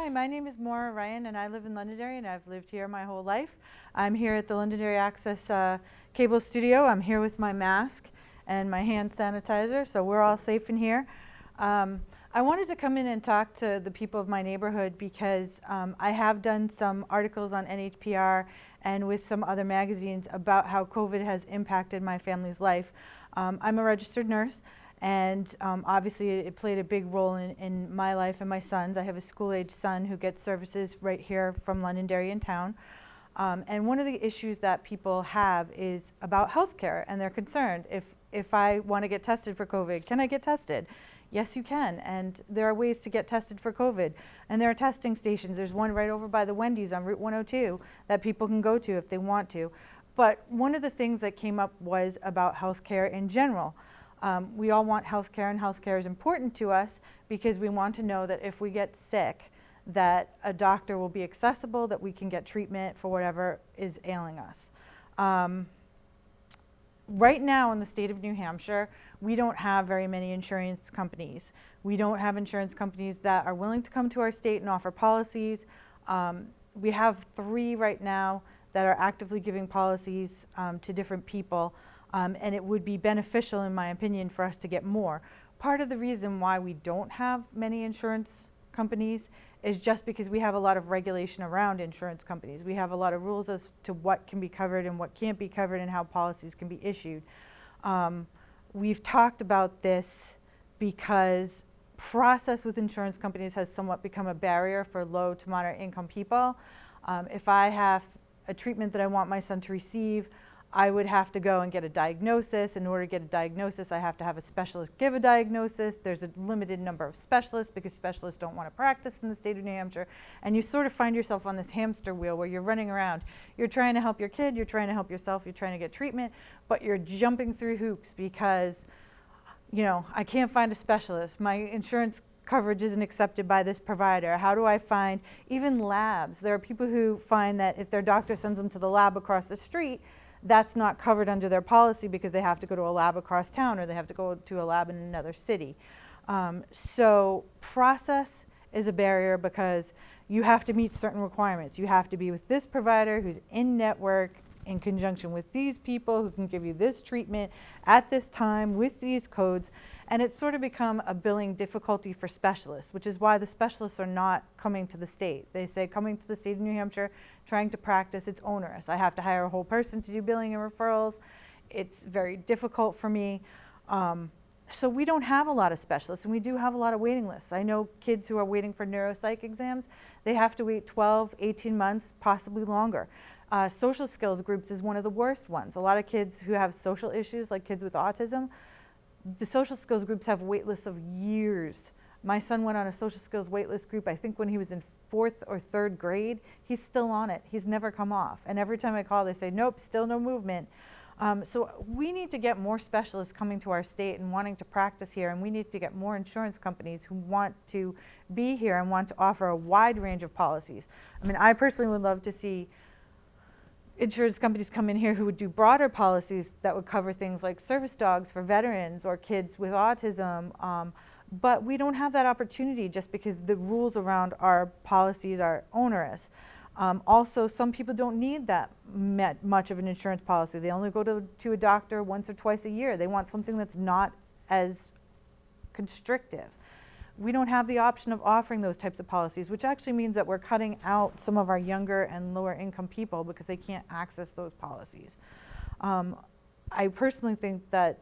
Hi, my name is Moira Ryan and I live in Londonderry and I've lived here my whole life. I'm here at the Londonderry Access Cable Studio. I'm here with my mask and my hand sanitizer, so we're all safe in here. I wanted to come in and talk to the people of my neighborhood because I have done some articles on NHPR and with some other magazines about how COVID has impacted my family's life. I'm a registered nurse. And obviously it played a big role in my life and my son's. I have a school-age son who gets services right here from Londonderry in town. And one of the issues that people have is about healthcare, and they're concerned. If I want to get tested for COVID, can I get tested? Yes, you can. And there are ways to get tested for COVID. And there are testing stations. There's one right over by the Wendy's on Route 102 that people can go to if they want to. But one of the things that came up was about healthcare in general. We all want healthcare, and healthcare is important to us because we want to know that if we get sick, that a doctor will be accessible, that we can get treatment for whatever is ailing us. Right now in the state of New Hampshire, we don't have very many insurance companies. We don't have insurance companies that are willing to come to our state and offer policies. We have 3 right now that are actively giving policies to different people. And it would be beneficial, in my opinion, for us to get more. Part of the reason why we don't have many insurance companies is just because we have a lot of regulation around insurance companies. We have a lot of rules as to what can be covered and what can't be covered and how policies can be issued. We've talked about this because process with insurance companies has somewhat become a barrier for low to moderate income people. If I have a treatment that I want my son to receive, I would have to go and get a diagnosis. In order to get a diagnosis, I have to have a specialist give a diagnosis. There's a limited number of specialists because specialists don't want to practice in the state of New Hampshire. And you sort of find yourself on this hamster wheel where you're running around. You're trying to help your kid, you're trying to help yourself, you're trying to get treatment, but you're jumping through hoops because, you know, I can't find a specialist. My insurance coverage isn't accepted by this provider. How do I find even labs? There are people who find that if their doctor sends them to the lab across the street, that's not covered under their policy because they have to go to a lab across town or they have to go to a lab in another city. So process is a barrier because you have to meet certain requirements. You have to be with this provider who's in network in conjunction with these people who can give you this treatment at this time with these codes. And it's sort of become a billing difficulty for specialists, which is why the specialists are not coming to the state. They say coming to the state of New Hampshire, trying to practice, it's onerous. I have to hire a whole person to do billing and referrals. It's very difficult for me. So we don't have a lot of specialists, and we do have a lot of waiting lists. I know kids who are waiting for neuropsych exams. They have to wait 12, 18 months, possibly longer. Social skills groups is one of the worst ones. A lot of kids who have social issues, like kids with autism, the social skills groups have wait lists of years. My son went on a social skills waitlist group, I think when he was in 4th or 3rd grade. He's still on it. He's never come off. And every time I call, they say, nope, still no movement. So we need to get more specialists coming to our state and wanting to practice here. And we need to get more insurance companies who want to be here and want to offer a wide range of policies. I mean, I personally would love to see insurance companies come in here who would do broader policies that would cover things like service dogs for veterans or kids with autism. But we don't have that opportunity just because the rules around our policies are onerous. Also, some people don't need that much of an insurance policy. They only go to a doctor once or twice a year. They want something that's not as constrictive. We don't have the option of offering those types of policies, which actually means that we're cutting out some of our younger and lower income people because they can't access those policies. I personally think that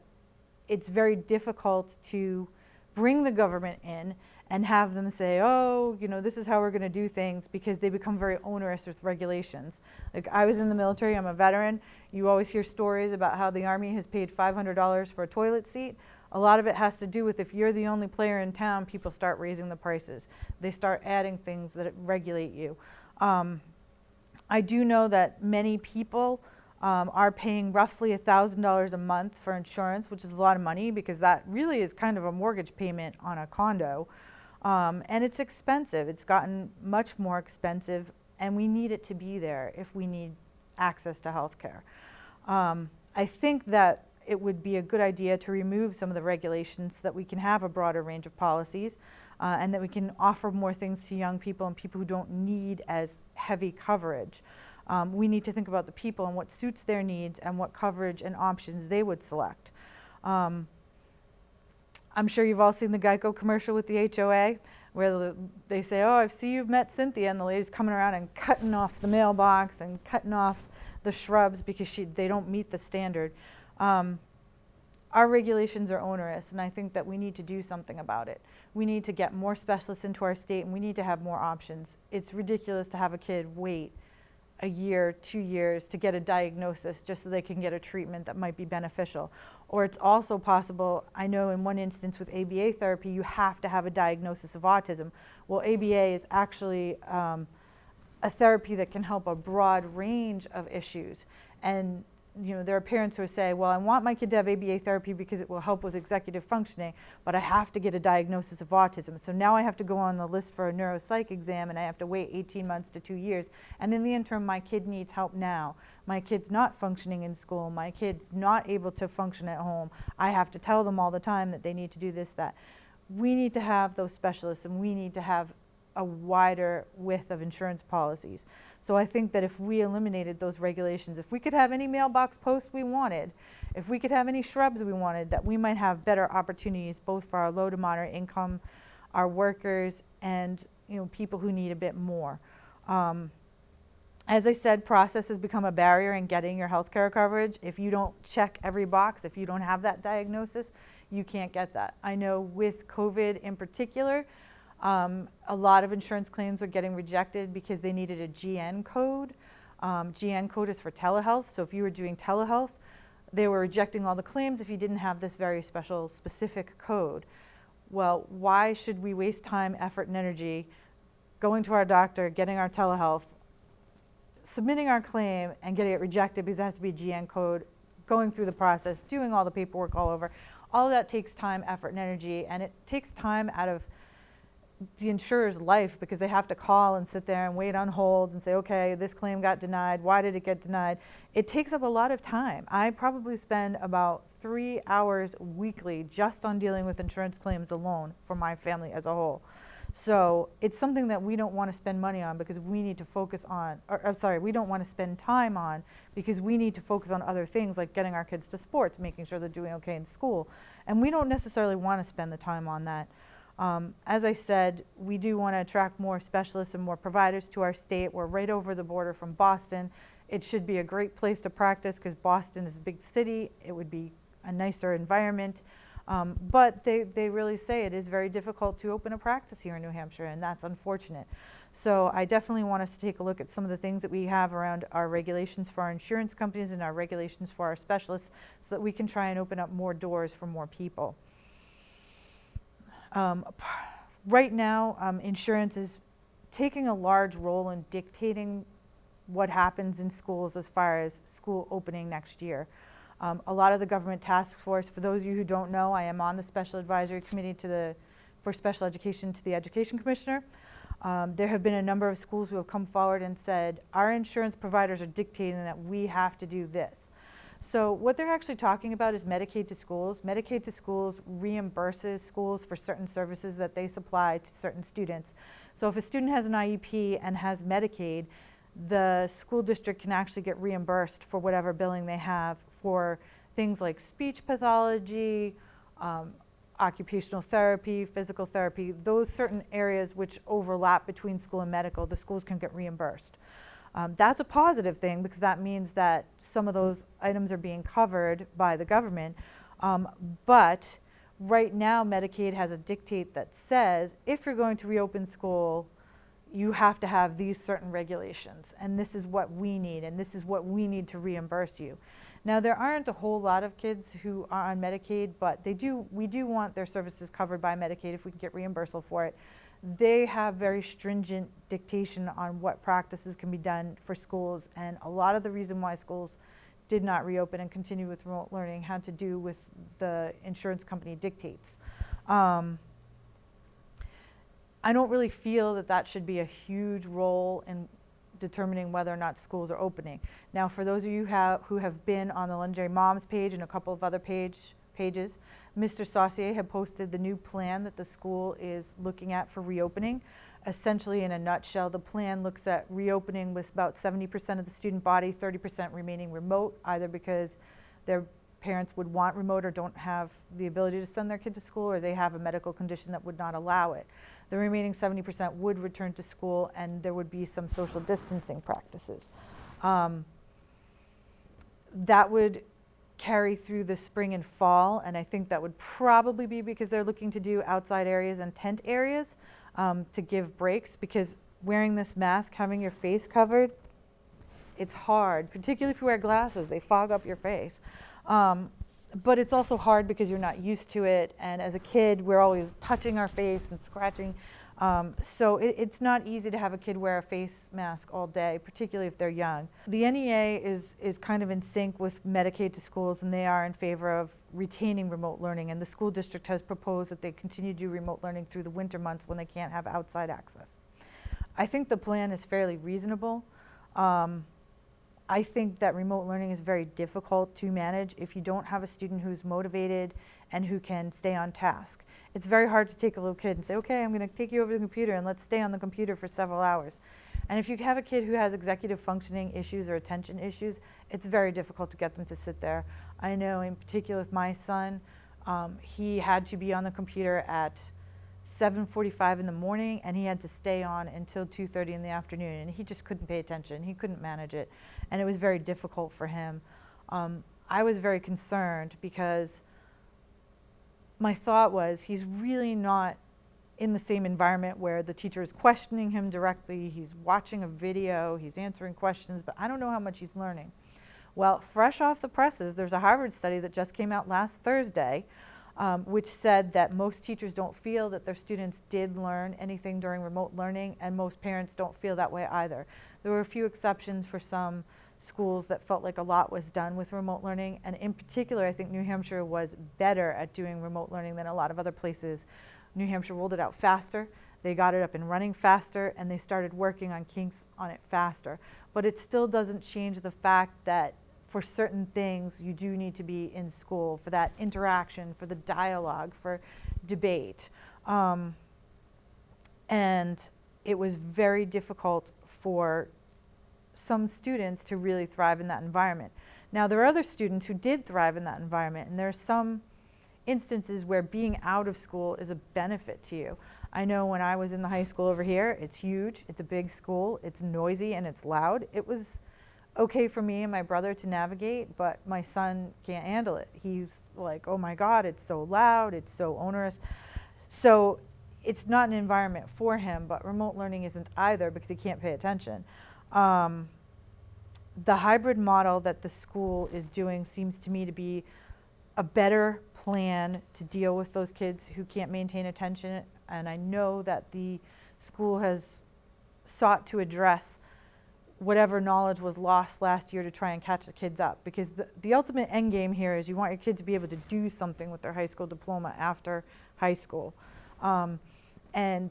it's very difficult to bring the government in and have them say, oh, you know, this is how we're going to do things, because they become very onerous with regulations. Like, I was in the military, I'm a veteran. You always hear stories about how the Army has paid $500 for a toilet seat. A lot of it has to do with if you're the only player in town, people start raising the prices. They start adding things that regulate you. I do know that many people are paying roughly $1,000 a month for insurance, which is a lot of money because that really is kind of a mortgage payment on a condo. And it's expensive. It's gotten much more expensive, and we need it to be there if we need access to health care. I think that it would be a good idea to remove some of the regulations so that we can have a broader range of policies. and that we can offer more things to young people and people who don't need as heavy coverage. We need to think about the people and what suits their needs and what coverage and options they would select. I'm sure you've all seen the Geico commercial with the HOA where they say, oh, I see you've met Cynthia, and the lady's coming around and cutting off the mailbox and cutting off the shrubs because they don't meet the standard. Our regulations are onerous, and I think that we need to do something about it. We need to get more specialists into our state, and we need to have more options. It's ridiculous to have a kid wait a year, 2 years to get a diagnosis just so they can get a treatment that might be beneficial. Or it's also possible, I know in one instance with ABA therapy, you have to have a diagnosis of autism. Well, ABA is actually a therapy that can help a broad range of issues. And there are parents who say, well, I want my kid to have ABA therapy because it will help with executive functioning, but I have to get a diagnosis of autism. So now I have to go on the list for a neuropsych exam, and I have to wait 18 months to 2 years. And in the interim, my kid needs help now. My kid's not functioning in school. My kid's not able to function at home. I have to tell them all the time that they need to do this, that. We need to have those specialists, and we need to have a wider width of insurance policies. So I think that if we eliminated those regulations, if we could have any mailbox posts we wanted, if we could have any shrubs we wanted, that we might have better opportunities both for our low to moderate income, our workers, and people who need a bit more. As I said, process has become a barrier in getting your health care coverage. If you don't check every box, if you don't have that diagnosis, you can't get that. I know with COVID in particular, a lot of insurance claims were getting rejected because they needed a GN code. GN code is for telehealth, so if you were doing telehealth, they were rejecting all the claims if you didn't have this very special specific code. Well, why should we waste time, effort, and energy going to our doctor, getting our telehealth, submitting our claim, and getting it rejected because it has to be a GN code, going through the process, doing all the paperwork all over? All of that takes time, effort, and energy, and it takes time out of the insurer's life because they have to call and sit there and wait on hold and say, okay, this claim got denied. Why did it get denied? It takes up a lot of time. I probably spend about 3 hours weekly just on dealing with insurance claims alone for my family as a whole. So it's something that we don't want to spend money on because we need to focus on, we don't want to spend time on because we need to focus on other things like getting our kids to sports, making sure they're doing okay in school. And we don't necessarily want to spend the time on that. As I said, we do want to attract more specialists and more providers to our state. We're right over the border from Boston. It should be a great place to practice because Boston is a big city. It would be a nicer environment. But they really say it is very difficult to open a practice here in New Hampshire, and that's unfortunate. So I definitely want us to take a look at some of the things that we have around our regulations for our insurance companies and our regulations for our specialists so that we can try and open up more doors for more people. Right now, insurance is taking a large role in dictating what happens in schools as far as school opening next year. A lot of the government task force, for those of you who don't know, I am on the Special Advisory Committee for Special Education to the Education Commissioner. There have been a number of schools who have come forward and said, our insurance providers are dictating that we have to do this. So what they're actually talking about is Medicaid to schools. Medicaid to schools reimburses schools for certain services that they supply to certain students. So if a student has an IEP and has Medicaid, the school district can actually get reimbursed for whatever billing they have for things like speech pathology, occupational therapy, physical therapy, those certain areas which overlap between school and medical, the schools can get reimbursed. That's a positive thing because that means that some of those items are being covered by the government. But right now, Medicaid has a dictate that says if you're going to reopen school, you have to have these certain regulations, and this is what we need, and this is what we need to reimburse you. Now, there aren't a whole lot of kids who are on Medicaid, but we do want their services covered by Medicaid if we can get reimbursement for it. They have very stringent dictation on what practices can be done for schools, and a lot of the reason why schools did not reopen and continue with remote learning had to do with the insurance company dictates. I don't really feel that that should be a huge role in determining whether or not schools are opening. Now, for those of you who have been on the Londonderry Moms page and a couple of other pages, Mr. Saucier had posted the new plan that the school is looking at for reopening. Essentially, in a nutshell, the plan looks at reopening with about 70% of the student body, 30% remaining remote, either because their parents would want remote or don't have the ability to send their kid to school, or they have a medical condition that would not allow it. The remaining 70% would return to school, and there would be some social distancing practices. That would carry through the spring and fall, and I think that would probably be because they're looking to do outside areas and tent areas to give breaks, because wearing this mask, having your face covered, it's hard, particularly if you wear glasses. They fog up your face. But it's also hard because you're not used to it, and as a kid, we're always touching our face and scratching. So it's not easy to have a kid wear a face mask all day, particularly if they're young. The NEA is kind of in sync with Medicaid to schools, and they are in favor of retaining remote learning, and the school district has proposed that they continue to do remote learning through the winter months when they can't have outside access. I think the plan is fairly reasonable. I think that remote learning is very difficult to manage if you don't have a student who's motivated and who can stay on task. It's very hard to take a little kid and say, okay, I'm going to take you over to the computer and let's stay on the computer for several hours. And if you have a kid who has executive functioning issues or attention issues, it's very difficult to get them to sit there. I know in particular with my son, he had to be on the computer at 7:45 in the morning, and he had to stay on until 2:30 in the afternoon, and he just couldn't pay attention. He couldn't manage it, and it was very difficult for him. I was very concerned because my thought was he's really not in the same environment where the teacher is questioning him directly, he's watching a video, he's answering questions, but I don't know how much he's learning. Well, fresh off the presses, there's a Harvard study that just came out last Thursday, which said that most teachers don't feel that their students did learn anything during remote learning, and most parents don't feel that way either. There were a few exceptions for some schools that felt like a lot was done with remote learning, and in particular, I think New Hampshire was better at doing remote learning than a lot of other places. New Hampshire rolled it out faster, they got it up and running faster, and they started working on kinks on it faster. But it still doesn't change the fact that for certain things, you do need to be in school for that interaction, for the dialogue, for debate. And it was very difficult for some students to really thrive in that environment. Now, there are other students who did thrive in that environment, and there are some instances where being out of school is a benefit to you. I know when I was in the high school over here, it's huge, it's a big school, it's noisy and it's loud. It was okay for me and my brother to navigate, but my son can't handle it. He's like, oh my God, it's so loud, it's so onerous. So it's not an environment for him, but remote learning isn't either because he can't pay attention. The hybrid model that the school is doing seems to me to be a better plan to deal with those kids who can't maintain attention, and I know that the school has sought to address whatever knowledge was lost last year to try and catch the kids up, because the ultimate end game here is you want your kid to be able to do something with their high school diploma after high school. And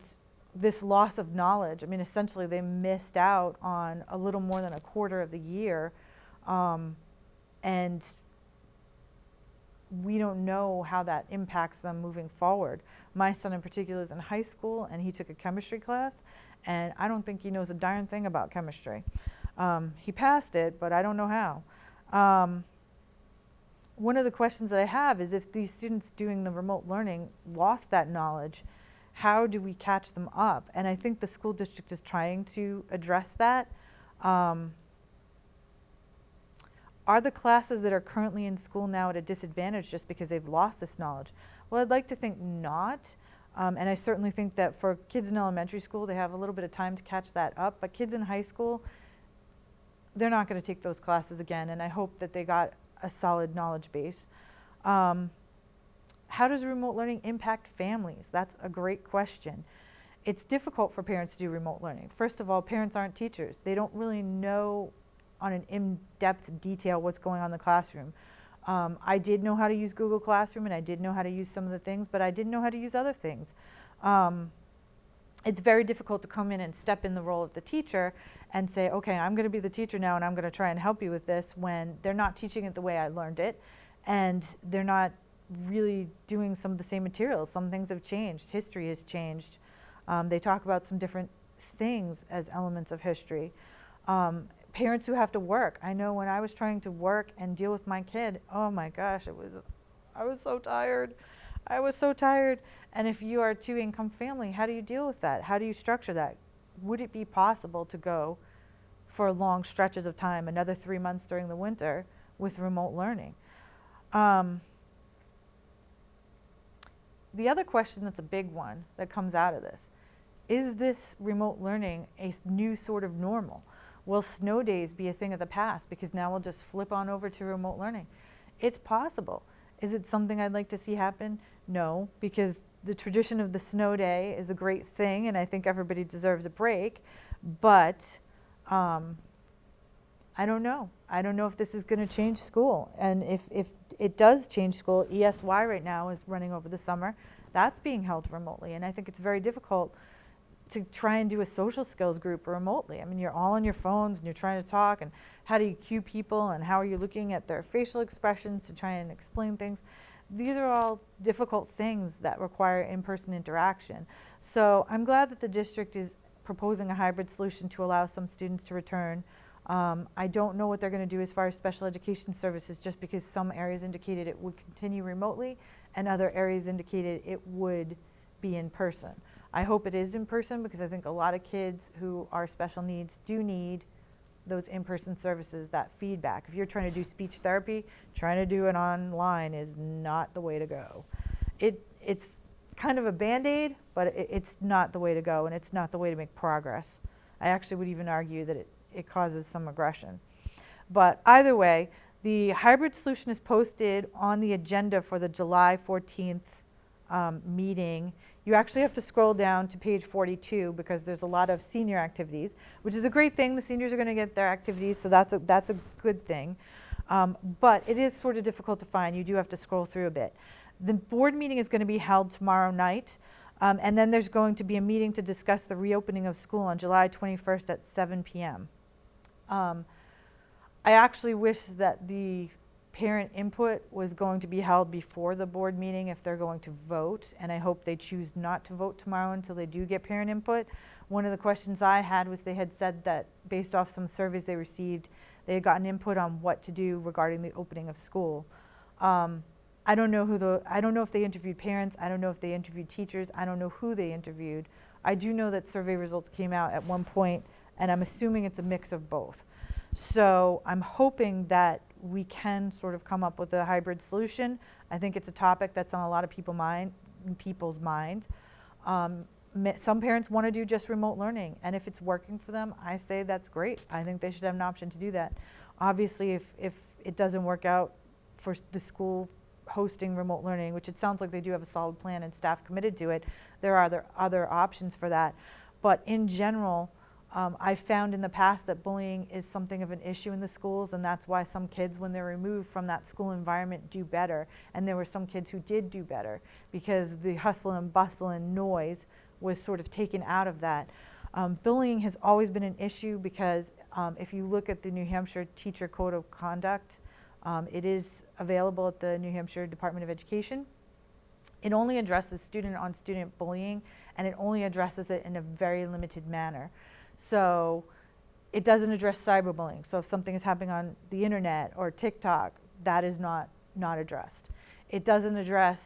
this loss of knowledge, I mean, essentially they missed out on a little more than a quarter of the year, and we don't know how that impacts them moving forward. My son in particular is in high school, and he took a chemistry class, and I don't think he knows a darn thing about chemistry. He passed it, but I don't know how. One of the questions that I have is if these students doing the remote learning lost that knowledge, how do we catch them up? And I think the school district is trying to address that. Are the classes that are currently in school now at a disadvantage just because they've lost this knowledge? Well, I'd like to think not. And I certainly think that for kids in elementary school, they have a little bit of time to catch that up. But kids in high school, they're not going to take those classes again. And I hope that they got a solid knowledge base. How does remote learning impact families? That's a great question. It's difficult for parents to do remote learning. First of all, parents aren't teachers. They don't really know on an in-depth detail what's going on in the classroom. I did know how to use Google Classroom, and I did know how to use some of the things, but I didn't know how to use other things. It's very difficult to come in and step in the role of the teacher and say, okay, I'm going to be the teacher now, and I'm going to try and help you with this, when they're not teaching it the way I learned it, and they're not really doing some of the same materials. Some things have changed. History has changed. They talk about some different things as elements of history. Parents who have to work. I know when I was trying to work and deal with my kid, oh my gosh, I was so tired. I was so tired. And if you are a two-income family, how do you deal with that? How do you structure that? Would it be possible to go for long stretches of time, another 3 months during the winter, with remote learning? The other question that's a big one that comes out of this, is this remote learning a new sort of normal? Will snow days be a thing of the past because now we'll just flip on over to remote learning? It's possible. Is it something I'd like to see happen? No, because the tradition of the snow day is a great thing, and I think everybody deserves a break, but I don't know. I don't know if this is going to change school. And if it does change school, ESY right now is running over the summer. That's being held remotely, and I think it's very difficult to try and do a social skills group remotely. I mean, you're all on your phones and you're trying to talk, and how do you cue people, and how are you looking at their facial expressions to try and explain things? These are all difficult things that require in-person interaction. So I'm glad that the district is proposing a hybrid solution to allow some students to return. I don't know what they're going to do as far as special education services, just because some areas indicated it would continue remotely and other areas indicated it would be in person. I hope it is in person, because I think a lot of kids who are special needs do need those in-person services, that feedback. If you're trying to do speech therapy, trying to do it online is not the way to go. It's kind of a Band-Aid, but it's not the way to go, and it's not the way to make progress. I actually would even argue that it causes some aggression. But either way, the hybrid solution is posted on the agenda for the July 14th meeting. You actually have to scroll down to page 42 because there's a lot of senior activities, which is a great thing. The seniors are going to get their activities, so that's a good thing. But it is sort of difficult to find. You do have to scroll through a bit. The board meeting is going to be held tomorrow night, and then there's going to be a meeting to discuss the reopening of school on July 21st at 7 p.m. I actually wish that the parent input was going to be held before the board meeting if they're going to vote, and I hope they choose not to vote tomorrow until they do get parent input. One of the questions I had was they had said that based off some surveys they received, they had gotten input on what to do regarding the opening of school. I don't know if they interviewed parents. I don't know if they interviewed teachers. I don't know who they interviewed. I do know that survey results came out at one point, and I'm assuming it's a mix of both. So I'm hoping that we can sort of come up with a hybrid solution. I think it's a topic that's on a lot of people's minds. Some parents want to do just remote learning, and if it's working for them, I say that's great. I think they should have an option to do that. Obviously, if it doesn't work out for the school hosting remote learning, which it sounds like they do have a solid plan and staff committed to it, there are other options for that. But in general, I've found in the past that bullying is something of an issue in the schools, and that's why some kids, when they're removed from that school environment, do better. And there were some kids who did do better because the hustle and bustle and noise was sort of taken out of that. Bullying has always been an issue because if you look at the New Hampshire Teacher Code of Conduct, it is available at the New Hampshire Department of Education. It only addresses student-on-student bullying, and it only addresses it in a very limited manner. So it doesn't address cyberbullying. So if something is happening on the internet or TikTok, that is not addressed. It doesn't address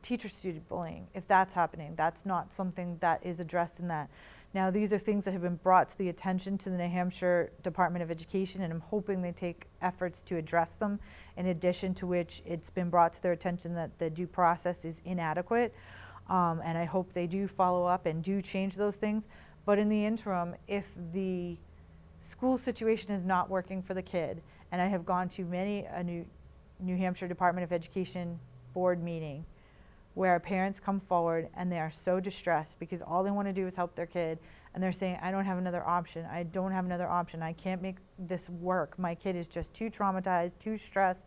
teacher-student bullying. If that's happening, that's not something that is addressed in that. Now, these are things that have been brought to the attention to the New Hampshire Department of Education, and I'm hoping they take efforts to address them, in addition to which it's been brought to their attention that the due process is inadequate. And I hope they do follow up and do change those things. But in the interim, if the school situation is not working for the kid, and I have gone to many a New Hampshire Department of Education board meeting where parents come forward and they are so distressed because all they want to do is help their kid, and they're saying, I don't have another option. I don't have another option. I can't make this work. My kid is just too traumatized, too stressed,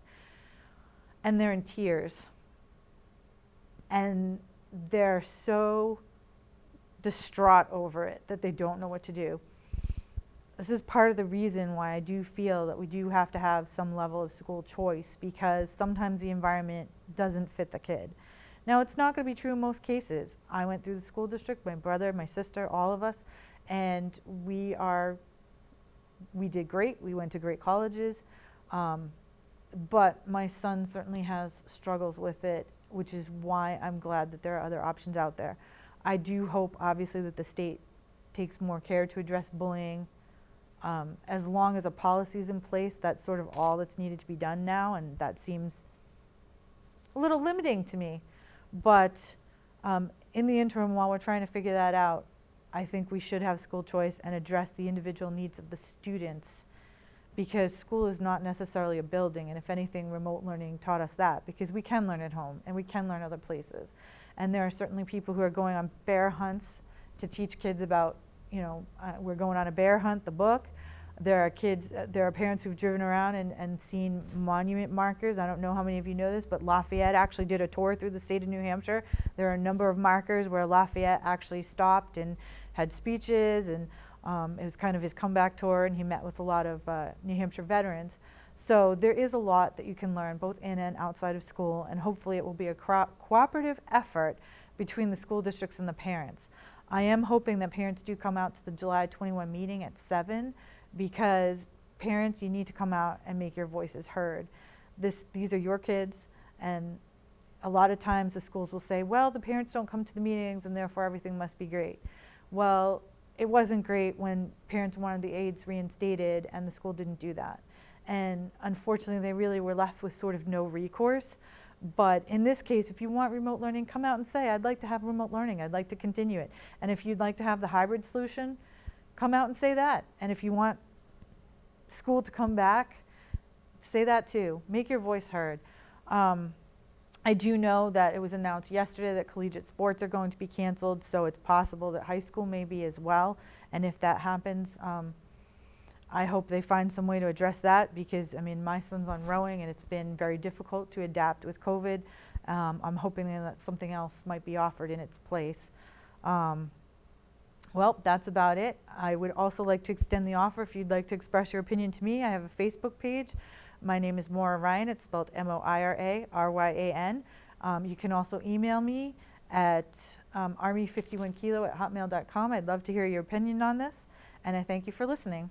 and they're in tears. And they're so distraught over it that they don't know what to do. This is part of the reason why I do feel that we do have to have some level of school choice, because sometimes the environment doesn't fit the kid. Now, it's not going to be true in most cases. I went through the school district, my brother, my sister, all of us, and we did great. We went to great colleges. But my son certainly has struggles with it, which is why I'm glad that there are other options out there. I do hope, obviously, that the state takes more care to address bullying. As long as a policy is in place, that's sort of all that's needed to be done now, and that seems a little limiting to me. But in the interim, while we're trying to figure that out, I think we should have school choice and address the individual needs of the students, because school is not necessarily a building, and if anything, remote learning taught us that, because we can learn at home and we can learn other places. And there are certainly people who are going on bear hunts to teach kids about, we're going on a bear hunt, the book. There are parents who've driven around and seen monument markers. I don't know how many of you know this, but Lafayette actually did a tour through the state of New Hampshire. There are a number of markers where Lafayette actually stopped and had speeches, and it was kind of his comeback tour, and he met with a lot of New Hampshire veterans. So there is a lot that you can learn both in and outside of school, and hopefully it will be a cooperative effort between the school districts and the parents. I am hoping that parents do come out to the July 21 meeting at 7, because parents, you need to come out and make your voices heard. These are your kids, and a lot of times the schools will say, well, the parents don't come to the meetings and therefore everything must be great. Well, it wasn't great when parents wanted the aides reinstated and the school didn't do that. And unfortunately, they really were left with sort of no recourse. But in this case, if you want remote learning, come out and say, I'd like to have remote learning. I'd like to continue it. And if you'd like to have the hybrid solution, come out and say that. And if you want school to come back, say that too. Make your voice heard. I do know that it was announced yesterday that collegiate sports are going to be canceled, so it's possible that high school may be as well. And if that happens, I hope they find some way to address that, because, my son's on rowing and it's been very difficult to adapt with COVID. I'm hoping that something else might be offered in its place. Well, that's about it. I would also like to extend the offer if you'd like to express your opinion to me. I have a Facebook page. My name is Moira Ryan. It's spelled MoiraRyan. You can also email me at army51kilo@hotmail.com. I'd love to hear your opinion on this, and I thank you for listening.